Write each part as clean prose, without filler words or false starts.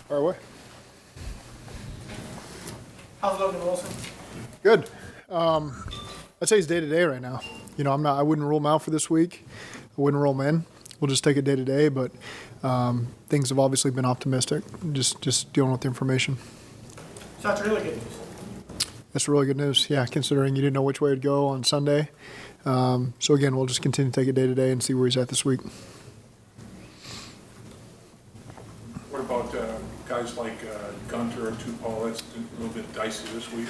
Far away. How's Logan Wilson? Good. I'd say he's day to day right now. I wouldn't rule him out for this week. I wouldn't roll him in. We'll just take it day to day, but things have obviously been optimistic. Just dealing with the information. So that's really good news. That's really good news, yeah, considering you didn't know which way it'd go on Sunday. So again, we'll just continue to take it day to day and see where he's at this week. What about guys like Gunter or Tupou? That's a little bit dicey this week.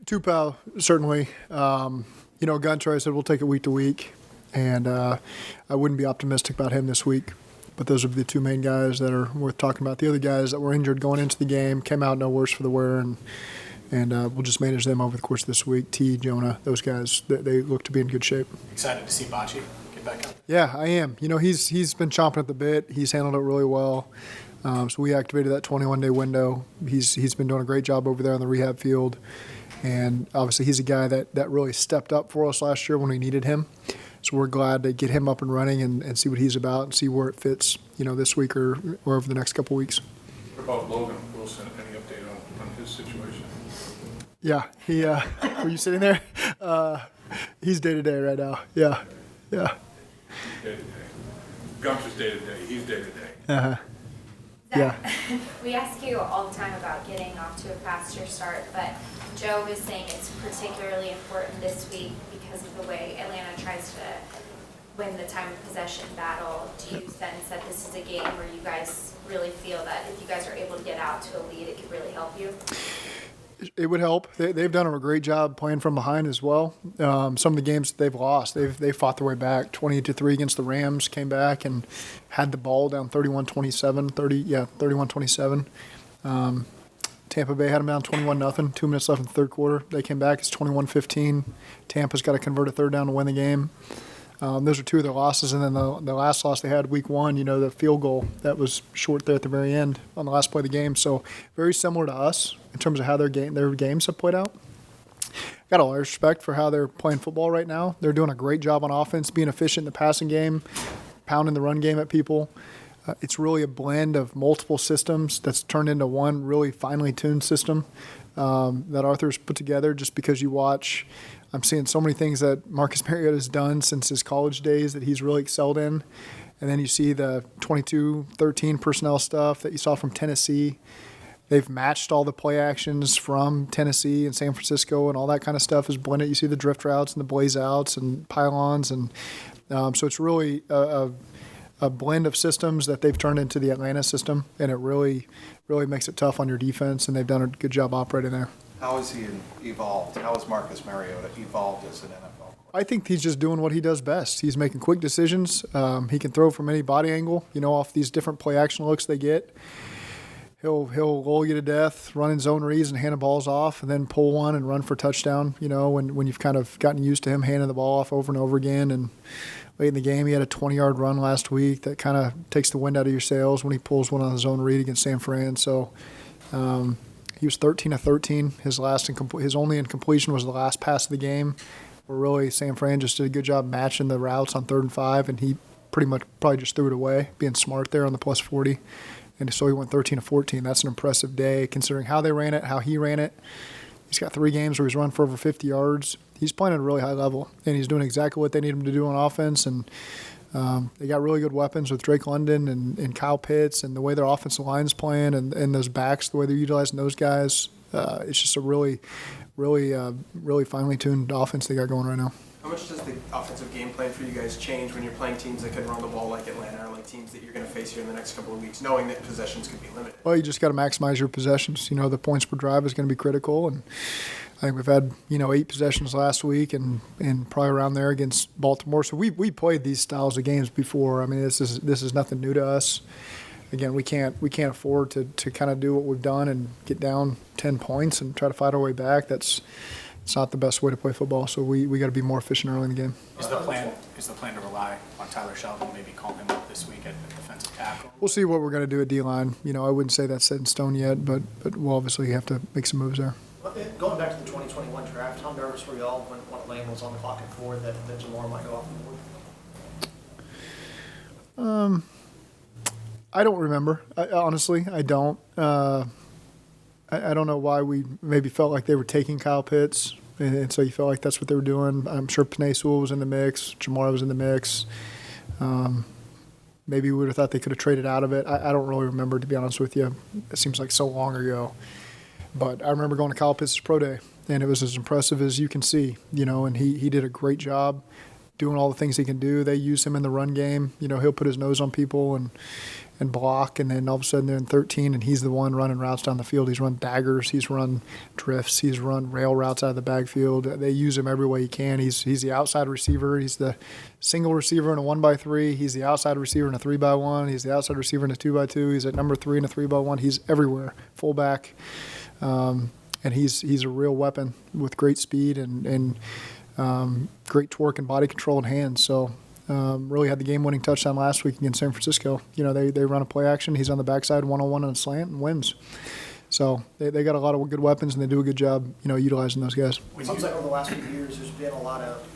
Tupou, certainly. Gunter, I said we'll take it week to week, and I wouldn't be optimistic about him this week. But those would be the two main guys that are worth talking about. The other guys that were injured going into the game came out no worse for the wear, and we'll just manage them over the course of this week. T, Jonah, those guys, they look to be in good shape. Excited to see Bocce get back up. Yeah, I am. He's been chomping at the bit. He's handled it really well. So we activated that 21-day window. He's been doing a great job over there on the rehab field. And obviously he's a guy that really stepped up for us last year when we needed him. So we're glad to get him up and running and see what he's about and see where it fits, this week or over the next couple of weeks. What about Logan Wilson? Any update on his situation? Yeah, he were you sitting there? He's day to day right now. Yeah. Day to day. Gunter's day to day. He's day to day. Uh-huh. Zach, we ask you all the time about getting off to a faster start, but Joe was saying it's particularly important this week because of the way Atlanta tries to win the time of possession battle. Do you sense that this is a game where you guys really feel that if you guys are able to get out to a lead, it could really help you? It would help. They've done a great job playing from behind as well. Some of the games that they've lost, they fought their way back. 28-3 against the Rams, came back and had the ball down 31-27, 31-27. Tampa Bay had them down 21-0, 2 minutes left in the third quarter. They came back. It's 21-15. Tampa's got to convert a third down to win the game. Those are two of their losses. And then the last loss they had week one, the field goal that was short there at the very end on the last play of the game. So very similar to us in terms of how their games have played out. Got a lot of respect for how they're playing football right now. They're doing a great job on offense, being efficient in the passing game, pounding the run game at people. It's really a blend of multiple systems that's turned into one really finely tuned system that Arthur's put together just because you watch. I'm seeing so many things that Marcus Mariota has done since his college days that he's really excelled in. And then you see the 22-13 personnel stuff that you saw from Tennessee. They've matched all the play actions from Tennessee and San Francisco and all that kind of stuff is blended. You see the drift routes and the blaze outs and pylons. And so it's really a blend of systems that they've turned into the Atlanta system. And it really, really makes it tough on your defense. And they've done a good job operating there. How has he evolved? How has Marcus Mariota evolved as an NFL? I think he's just doing what he does best. He's making quick decisions. He can throw from any body angle, off these different play action looks they get. He'll roll you to death, run in zone reads and hand the balls off, and then pull one and run for touchdown, when you've kind of gotten used to him handing the ball off over and over again. And late in the game, he had a 20-yard run last week that kind of takes the wind out of your sails when he pulls one on his zone read against San Fran. So he was 13 of 13. His only incompletion was the last pass of the game, where really San Fran just did a good job matching the routes on 3rd and 5, and he probably just threw it away, being smart there on the plus 40. And so he went 13 of 14. That's an impressive day considering how they ran it, how he ran it. He's got 3 games where he's run for over 50 yards. He's playing at a really high level, and he's doing exactly what they need him to do on offense. And they got really good weapons with Drake London and Kyle Pitts, and the way their offensive line's playing and those backs, the way they're utilizing those guys. It's just a really, really, really finely tuned offense they got going right now. How much does the offensive game plan for you guys change when you're playing teams that can run the ball like Atlanta or like teams that you're going to face here in the next couple of weeks, knowing that possessions could be limited? Well, you just got to maximize your possessions. The points per drive is going to be critical, and I think we've had 8 possessions last week and probably around there against Baltimore. So we played these styles of games before. I mean, this is nothing new to us. Again, we can't afford to kind of do what we've done and get down 10 points and try to fight our way back. It's not the best way to play football. So we got to be more efficient early in the game. Is the plan to rely on Tyler Shelton, maybe call him up this week at defensive tackle? We'll see what we're going to do at D-line. I wouldn't say that's set in stone yet, but we'll obviously have to make some moves there. Going back to the 2021 draft, how nervous were y'all when Lane was on the clock at 4 that Jamar might go off the board? I don't remember. Honestly, I don't. I don't know why we maybe felt like they were taking Kyle Pitts, and so you felt like that's what they were doing. I'm sure Penei Sewell was in the mix. Jamar was in the mix. Maybe we would have thought they could have traded out of it. I don't really remember, to be honest with you. It seems like so long ago. But I remember going to Kyle Pitts' pro day, and it was as impressive as you can see, and he did a great job doing all the things he can do. They use him in the run game. He'll put his nose on people and block, and then all of a sudden they're in 13, and he's the one running routes down the field. He's run daggers, he's run drifts, he's run rail routes out of the backfield. They use him every way he can. He's the outside receiver. He's the single receiver in a 1x3. He's the outside receiver in a 3x1. He's the outside receiver in a 2x2. He's at number 3 in a 3x1. He's everywhere, fullback, and he's a real weapon with great speed and great torque and body control and hands. So. Really had the game-winning touchdown last week against San Francisco. They run a play action. He's on the backside, one-on-one on a slant, and wins. So they got a lot of good weapons, and they do a good job, utilizing those guys. It seems like over the last few years, there's been a lot of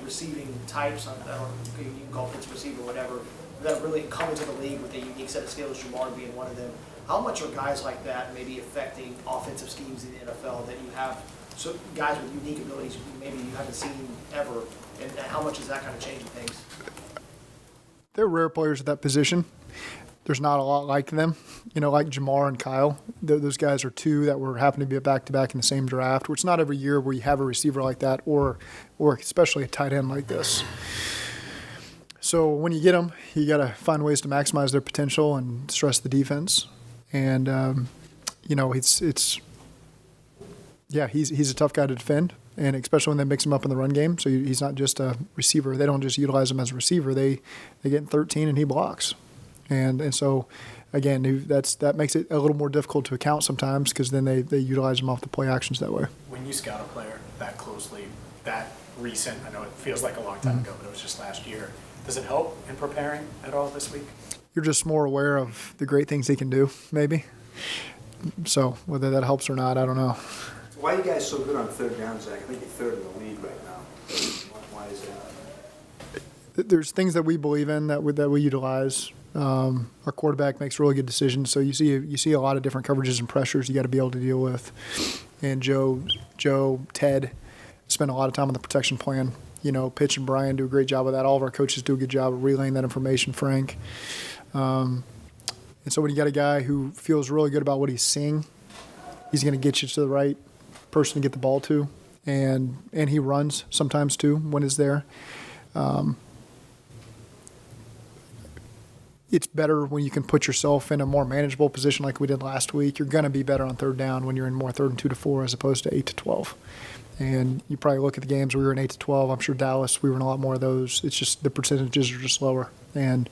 receiving types. I don't know, you can call Pitts receiver, whatever, that really come into the league with a unique set of skills. Jamar being one of them. How much are guys like that maybe affecting offensive schemes in the NFL that you have? So guys with unique abilities maybe you haven't seen ever. And how much is that kind of changing things? They're rare players at that position. There's not a lot like them, like Jamar and Kyle. Those guys are two that happen to be a back-to-back in the same draft, which not every year where you have a receiver like that or especially a tight end like this. So when you get them, you got to find ways to maximize their potential and stress the defense. And, he's a tough guy to defend. And especially when they mix him up in the run game. So he's not just a receiver. They don't just utilize him as a receiver. They get in 13 and he blocks. And so, again, that makes it a little more difficult to account sometimes because then they utilize him off the play actions that way. When you scout a player that closely, that recent, I know it feels like a long time ago, but it was just last year, does it help in preparing at all this week? You're just more aware of the great things he can do, maybe. So whether that helps or not, I don't know. Why are you guys so good on third down, Zach? I think you're third in the league right now. Why is that? There's things that we believe in that we utilize. Our quarterback makes really good decisions. So you see a lot of different coverages and pressures you got to be able to deal with. And Joe, Ted spend a lot of time on the protection plan. Pitch and Brian do a great job of that. All of our coaches do a good job of relaying that information, Frank. And so when you got a guy who feels really good about what he's seeing, he's going to get you to the right person to get the ball to, and he runs sometimes too when it's there. It's better when you can put yourself in a more manageable position like we did last week. You're going to be better on third down when you're in more 3rd and 2 to 4 as opposed to 8 to 12. And you probably look at the games we were in 8 to 12. I'm sure Dallas, we were in a lot more of those. It's just the percentages are just lower, and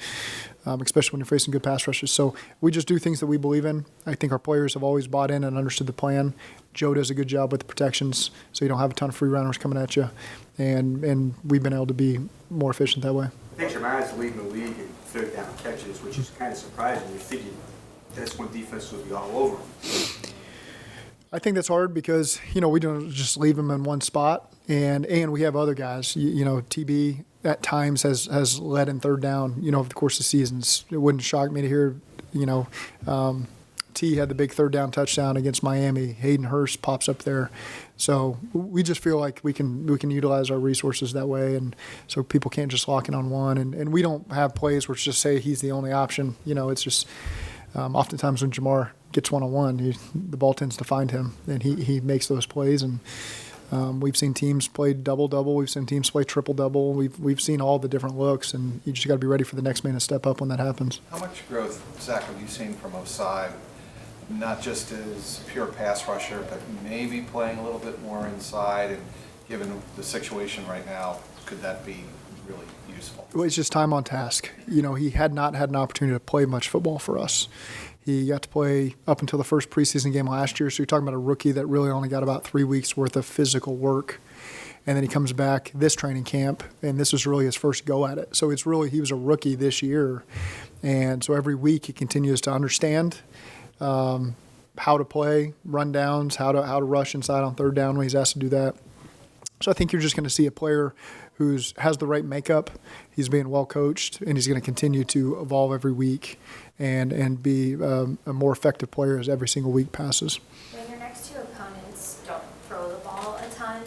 especially when you're facing good pass rushes. So we just do things that we believe in. I think our players have always bought in and understood the plan. Joe does a good job with the protections, so you don't have a ton of free runners coming at you. And we've been able to be more efficient that way. I think Jamar's leading the league in third down catches, which is kind of surprising. You figured that's when defense would be all over him. I think that's hard because, we don't just leave him in one spot. And we have other guys. TB at times has led in third down, over the course of seasons. It wouldn't shock me to hear, T had the big third down touchdown against Miami. Hayden Hurst pops up there. So we just feel like we can utilize our resources that way, and so people can't just lock in on one. And we don't have plays where it's just say he's the only option. It's just oftentimes when Jamar gets one-on-one, the ball tends to find him, and he makes those plays. And we've seen teams play double-double. We've seen teams play triple-double. We've seen all the different looks, and you just got to be ready for the next man to step up when that happens. How much growth, Zach, have you seen from Osai, not just as pure pass rusher, but maybe playing a little bit more inside, and given the situation right now, could that be really useful? Well, it's just time on task. He had not had an opportunity to play much football for us. He got to play up until the first preseason game last year, so you're talking about a rookie that really only got about 3 weeks worth of physical work. And then he comes back this training camp, and this was really his first go at it. So he was a rookie this year. And so every week he continues to understand how to play, run downs, how to rush inside on third down when he's asked to do that. So I think you're just going to see a player has the right makeup. He's being well coached, and he's going to continue to evolve every week and be a more effective player as every single week passes. When your next two opponents don't throw the ball a ton,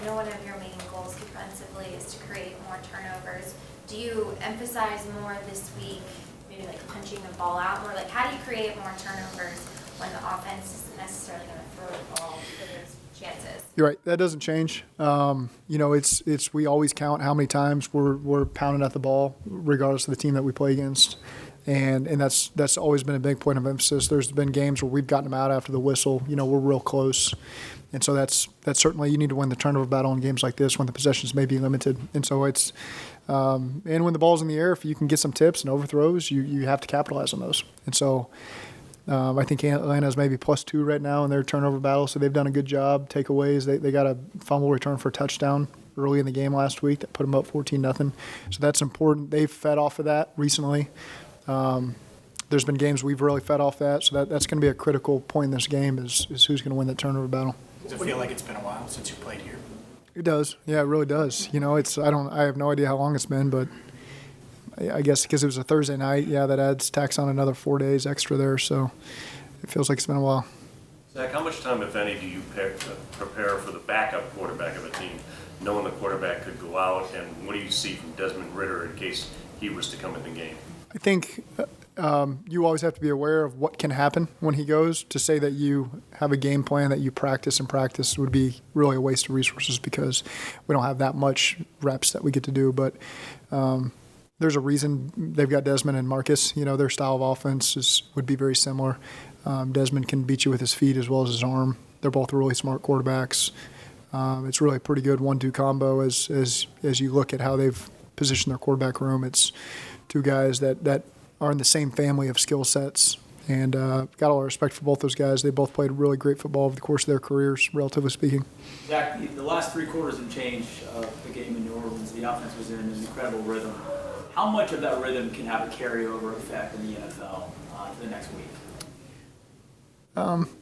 I know one of your main goals defensively is to create more turnovers. Do you emphasize more this week, maybe like punching the ball out more? Like, how do you create more turnovers when the offense isn't necessarily going to throw the ball for those chances? You're right. That doesn't change. It's we always count how many times we're pounding at the ball, regardless of the team that we play against, and that's always been a big point of emphasis. There's been games where we've gotten them out after the whistle. We're real close, and so that's certainly you need to win the turnover battle in games like this when the possessions may be limited. And so it's and when the ball's in the air, if you can get some tips and overthrows, you have to capitalize on those. And so. I think Atlanta's maybe +2 right now in their turnover battle, so they've done a good job. Takeaways, they got a fumble return for a touchdown early in the game last week that put them up 14-0. So that's important. They've fed off of that recently. There's been games we've really fed off that, so that's going to be a critical point in this game is who's going to win the turnover battle. Does it feel like it's been a while since you played here? It does. Yeah, it really does. I have no idea how long it's been, but I guess because it was a Thursday night, that tacks on another 4 days extra there, so it feels like it's been a while. Zach, how much time, if any, do you prepare for the backup quarterback of a team, knowing the quarterback could go out, and what do you see from Desmond Ridder in case he was to come in the game? I think you always have to be aware of what can happen when he goes. To say that you have a game plan that you practice would be really a waste of resources because we don't have that much reps that we get to do, but there's a reason they've got Desmond and Marcus. Their style of offense would be very similar. Desmond can beat you with his feet as well as his arm. They're both really smart quarterbacks. It's really a pretty good 1-2 combo as you look at how they've positioned their quarterback room. It's two guys that are in the same family of skill sets. And got a lot of respect for both those guys. They both played really great football over the course of their careers, relatively speaking. Zach, the last 3 quarters and change of the game in New Orleans, the offense was in an incredible rhythm. How much of that rhythm can have a carryover effect in the NFL to the next week?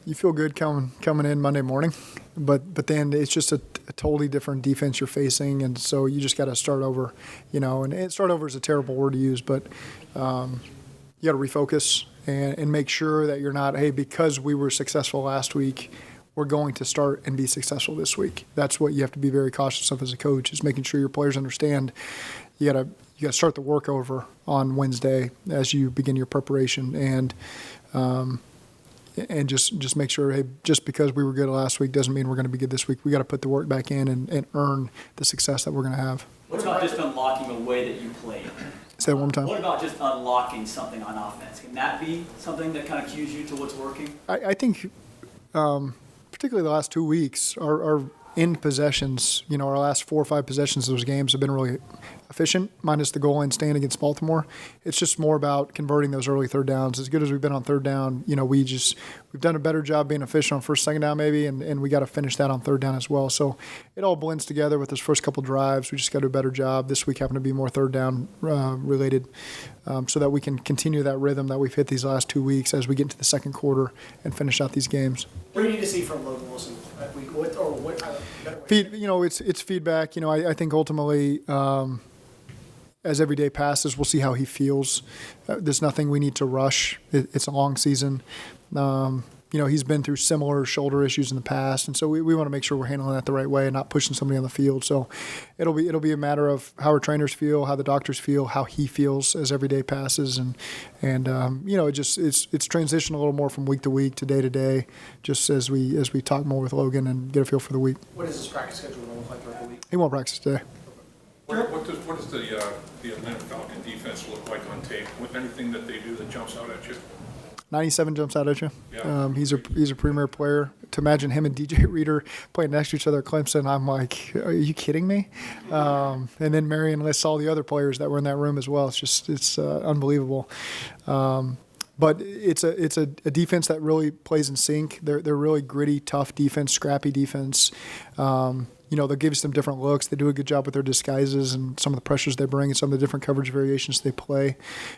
You feel good coming in Monday morning, but then it's just a totally different defense you're facing, and so you just got to start over, and start over is a terrible word to use, but you got to refocus and make sure that you're not, hey, because we were successful last week, we're going to start and be successful this week. That's what you have to be very cautious of as a coach, is making sure your players understand you got to start the work over on Wednesday as you begin your preparation, and just make sure, hey, just because we were good last week doesn't mean we're going to be good this week. We got to put the work back in and earn the success that we're going to have. What about just unlocking a way that you played? Say that one more time. What about just unlocking something on offense? Can that be something that kind of cues you to what's working? I think particularly the last 2 weeks, our end possessions, our last 4 or 5 possessions of those games have been really efficient, minus the goal line stand against Baltimore. It's just more about converting those early third downs. As good as we've been on third down, we've done a better job being efficient on first, second down maybe, and we got to finish that on third down as well. So it all blends together with those first couple drives. We just got to do a better job. This week happened to be more third down related, so that we can continue that rhythm that we've hit these last 2 weeks as we get into the second quarter and finish out these games. What do you need to see from Logan Wilson that week? It's feedback. I think ultimately, as every day passes, we'll see how he feels. There's nothing we need to rush. It's a long season. He's been through similar shoulder issues in the past, and so we want to make sure we're handling that the right way and not pushing somebody on the field. So it'll be a matter of how our trainers feel, how the doctors feel, how he feels as every day passes, and it's transitioned a little more from week to week to day, just as we talk more with Logan and get a feel for the week. What is his practice schedule going to look like throughout the week? He won't practice today. What does the Atlanta Falcon defense look like on tape? Anything that they do that jumps out at you? 97 jumps out at you. Yeah. He's a premier player. To imagine him and DJ Reader playing next to each other at Clemson, I'm like, are you kidding me? And then Marion lists all the other players that were in that room as well. It's unbelievable. But it's a defense that really plays in sync. They're really gritty, tough defense, scrappy defense. They'll give you some different looks. They do a good job with their disguises and some of the pressures they bring and some of the different coverage variations they play.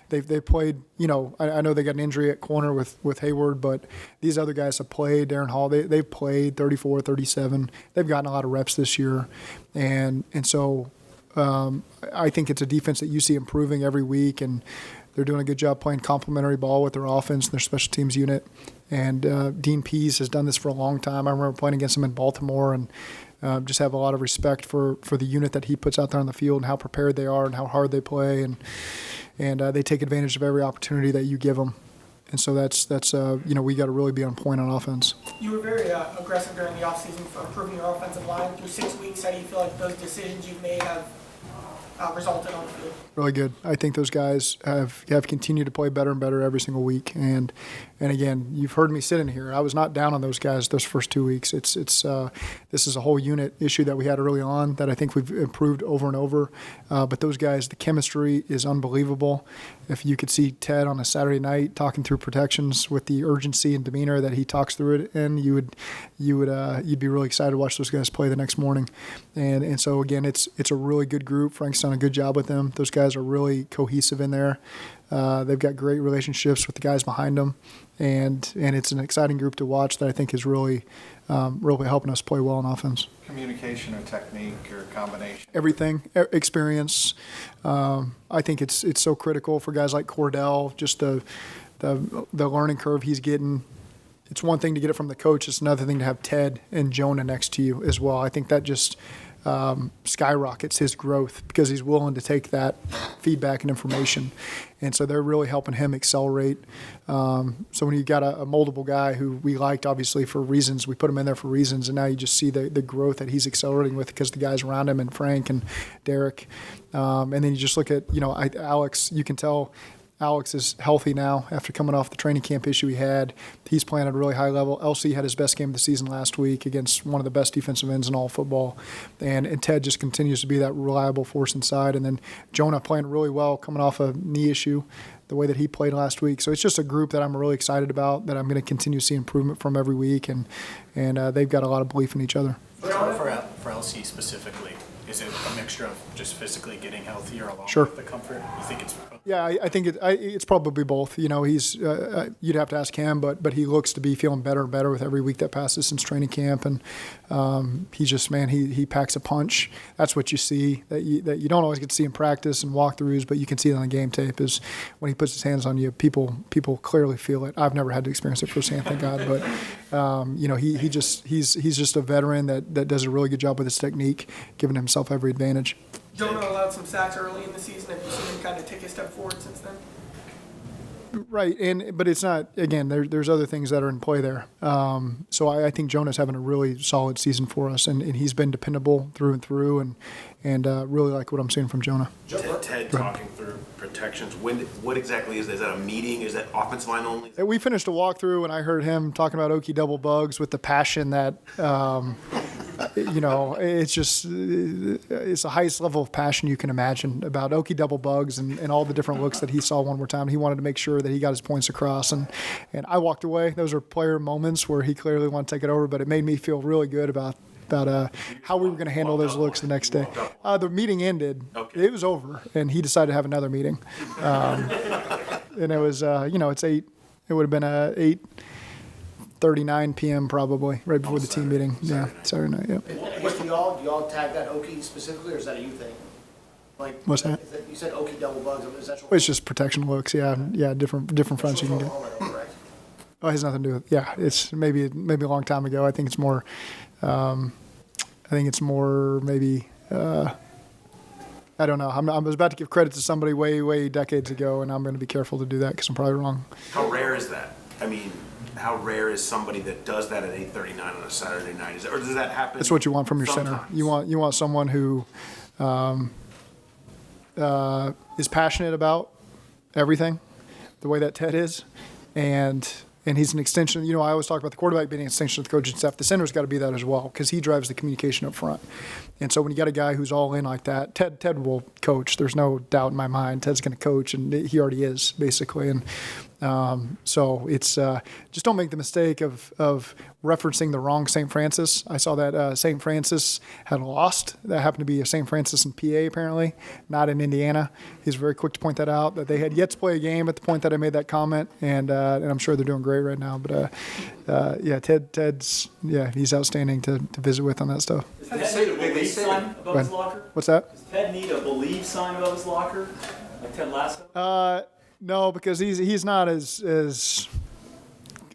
They played, I know they got an injury at corner with Hayward, but these other guys have played. Darren Hall, they've played 34, 37. They've gotten a lot of reps this year. And so I think it's a defense that you see improving every week, and they're doing a good job playing complementary ball with their offense and their special teams unit. And Dean Pease has done this for a long time. I remember playing against him in Baltimore, and just have a lot of respect for the unit that he puts out there on the field and how prepared they are and how hard they play, and they take advantage of every opportunity that you give them. And so that's we got to really be on point on offense. You were very aggressive during the offseason for improving your offensive line. Through 6 weeks, how do you feel like those decisions you've made have resulted on the field? Really good. I think those guys have continued to play better and better every single week. And again, you've heard me sit in here. I was not down on those guys those first 2 weeks. This is a whole unit issue that we had early on that I think we've improved over and over. But those guys, the chemistry is unbelievable. If you could see Ted on a Saturday night talking through protections with the urgency and demeanor that he talks through it, and you'd be really excited to watch those guys play the next morning. And so again, it's a really good group. Frank's done a good job with them. Those guys are really cohesive in there. They've got great relationships with the guys behind them, and it's an exciting group to watch that I think is really helping us play well on offense. Communication or technique or combination? Everything, experience. I think it's so critical for guys like Cordell, just the learning curve he's getting. It's one thing to get it from the coach. It's another thing to have Ted and Jonah next to you as well. I think that just skyrockets his growth because he's willing to take that feedback and information. And so they're really helping him accelerate. So when you got a moldable guy who we liked, obviously, for reasons, we put him in there for reasons, and now you just see the growth that he's accelerating with because the guys around him and Frank and Derek. And then you just look at, Alex, you can tell Alex is healthy now after coming off the training camp issue he had. He's playing at a really high level. LC had his best game of the season last week against one of the best defensive ends in all football. And Ted just continues to be that reliable force inside. And then Jonah playing really well coming off a knee issue, the way that he played last week. So it's just a group that I'm really excited about, that I'm going to continue to see improvement from every week. And they've got a lot of belief in each other. For LC specifically, is it a mixture of just physically getting healthier along with the comfort? You think it's... Yeah, I think it's probably both. He's you'd have to ask him, but he looks to be feeling better and better with every week that passes since training camp, and he's just he packs a punch. That's what you see that you don't always get to see in practice and walkthroughs, but you can see it on the game tape. Is when he puts his hands on you, people clearly feel it. I've never had to experience it firsthand, thank God, but he's just a veteran that does a really good job with his technique, giving himself every advantage. Jonah allowed some sacks early in the season. Have you seen him kind of take a step forward since then? Right, but it's not. Again, there's other things that are in play there. So I think Jonah's having a really solid season for us, and he's been dependable through and through, and really like what I'm seeing from Jonah. Ted talking through protections. What exactly is that? Is that a meeting? Is that offensive line only? We finished a walkthrough, and I heard him talking about Okie double bugs with the passion that. It's just it's the highest level of passion you can imagine about Okie double bugs and all the different looks that he saw one more time. He wanted to make sure that he got his points across, and I walked away. Those are player moments where he clearly wanted to take it over, but it made me feel really good about how we were going to handle those looks the next day. The meeting ended. Okay. It was over, and he decided to have another meeting. And it was, it's 8. It would have been 8:39 p.m. probably, right before the team meeting. Saturday night. Yeah. I guess do y'all tag that Okie specifically, or is that a you thing? Like, what's that? You said Okie double bugs. Is that it's just protection looks. Yeah, different fronts you can get. Oh, it has nothing to do with. Yeah, it's maybe a long time ago. I think it's more. Maybe. I don't know. I was about to give credit to somebody way decades ago, and I'm going to be careful to do that because I'm probably wrong. How rare is that? I mean, how rare is somebody that does that at 8:39 on a Saturday night? Or does that happen? That's what you want from your sometimes? Center. You want someone who is passionate about everything, the way that Ted is, and he's an extension. I always talk about the quarterback being an extension of the coaching staff. The center's got to be that as well because he drives the communication up front. And so when you got a guy who's all in like that, Ted will coach. There's no doubt in my mind. Ted's going to coach, and he already is basically. So it's just don't make the mistake of referencing the wrong St. Francis. I saw that St. Francis had lost. That happened to be a St. Francis in PA apparently, not in Indiana. He's very quick to point that out, that they had yet to play a game at the point that I made that comment, and I'm sure they're doing great right now. But Ted's he's outstanding to visit with on that stuff. Does Ted need a believe sign above his locker? What's that? Does Ted need a believe sign above his locker, like Ted Lasso? No, because he's not as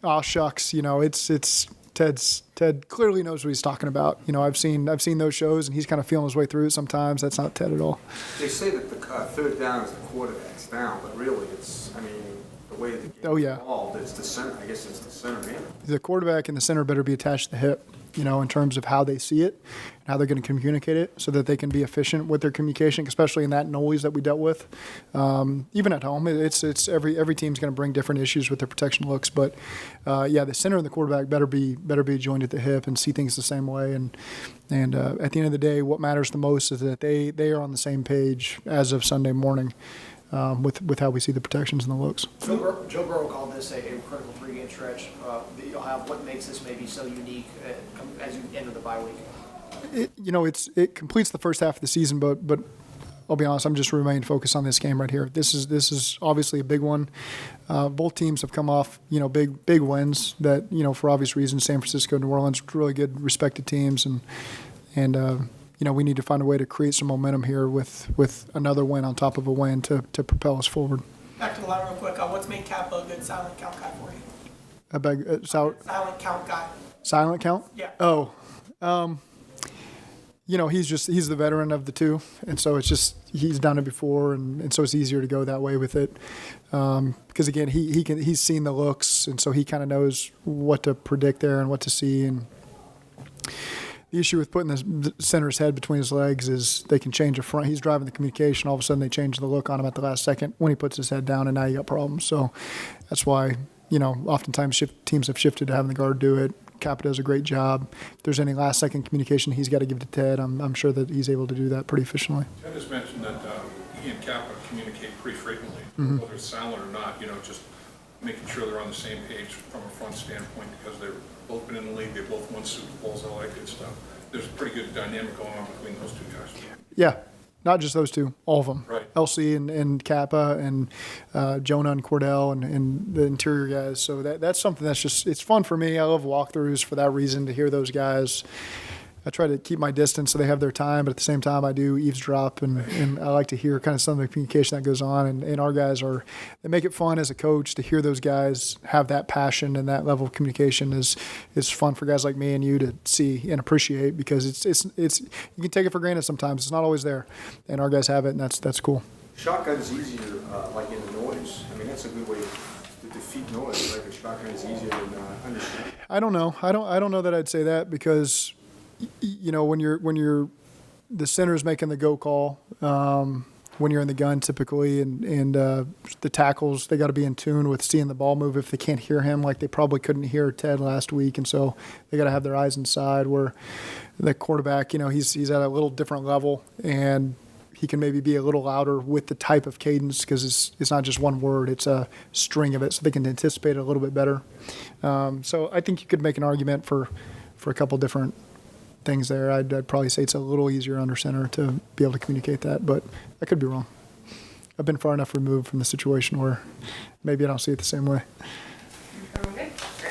aw shucks. It's Ted clearly knows what he's talking about. I've seen those shows, and he's kind of feeling his way through it sometimes. That's not Ted at all. They say that the third down is the quarterback's down, but really the way the game is involved, it's the center. I guess it's the center man. The quarterback and the center better be attached to the hip, in terms of how they see it and how they're going to communicate it so that they can be efficient with their communication, especially in that noise that we dealt with. Even at home, it's every team's going to bring different issues with their protection looks. But, the center and the quarterback better be joined at the hip and see things the same way. And at the end of the day, what matters the most is that they are on the same page as of Sunday morning. With how we see the protections and the looks. Joe Burrow called this a critical three-game stretch that you'll have. What makes this maybe so unique as you enter the bye week? It completes the first half of the season, but I'll be honest, I'm just remaining focused on this game right here. This is obviously a big one. Both teams have come off big wins that for obvious reasons. San Francisco, New Orleans, really good respected teams, and we need to find a way to create some momentum here with another win on top of a win to propel us forward. Back to the line real quick. What's made Cap a good silent count guy for you? I beg, Silent count guy. Silent count? Yeah. Oh, he's the veteran of the two, and so it's just he's done it before, and so it's easier to go that way with it. Because again, he's seen the looks, and so he kind of knows what to predict there and what to see. And the issue with putting the center's head between his legs is they can change a front. He's driving the communication. All of a sudden, they change the look on him at the last second when he puts his head down, and now you got problems. So that's why, oftentimes teams have shifted to having the guard do it. Kappa does a great job. If there's any last-second communication he's got to give to Ted, I'm sure that he's able to do that pretty efficiently. Ted has mentioned that he and Kappa communicate pretty frequently, whether it's silent or not, just making sure they're on the same page from a front standpoint because they've both been in the league, they both won Super Bowls, all that good stuff. There's a pretty good dynamic going on between those two guys. Yeah, not just those two, all of them. Right. LC and Kappa and Jonah and Cordell and the interior guys. So that's something that's just, it's fun for me. I love walkthroughs for that reason, to hear those guys. I try to keep my distance so they have their time, but at the same time I do eavesdrop and I like to hear kind of some of the communication that goes on. And our guys they make it fun as a coach to hear those guys have that passion, and that level of communication is fun for guys like me and you to see and appreciate, because it's you can take it for granted sometimes. It's not always there, and our guys have it, and that's cool. Shotgun's easier, like in the noise. That's a good way to defeat noise. Like a shotgun is easier than understand. I don't know. I don't know that I'd say that, because when you're the center's making the go call, when you're in the gun typically, and the tackles, they got to be in tune with seeing the ball move if they can't hear him, like they probably couldn't hear Ted last week, and so they got to have their eyes inside. Where the quarterback, he's at a little different level, and he can maybe be a little louder with the type of cadence, because it's not just one word, it's a string of it, so they can anticipate it a little bit better. So I think you could make an argument for a couple different things there. I'd probably say it's a little easier under center to be able to communicate that, but I could be wrong. I've been far enough removed from the situation where maybe I don't see it the same way.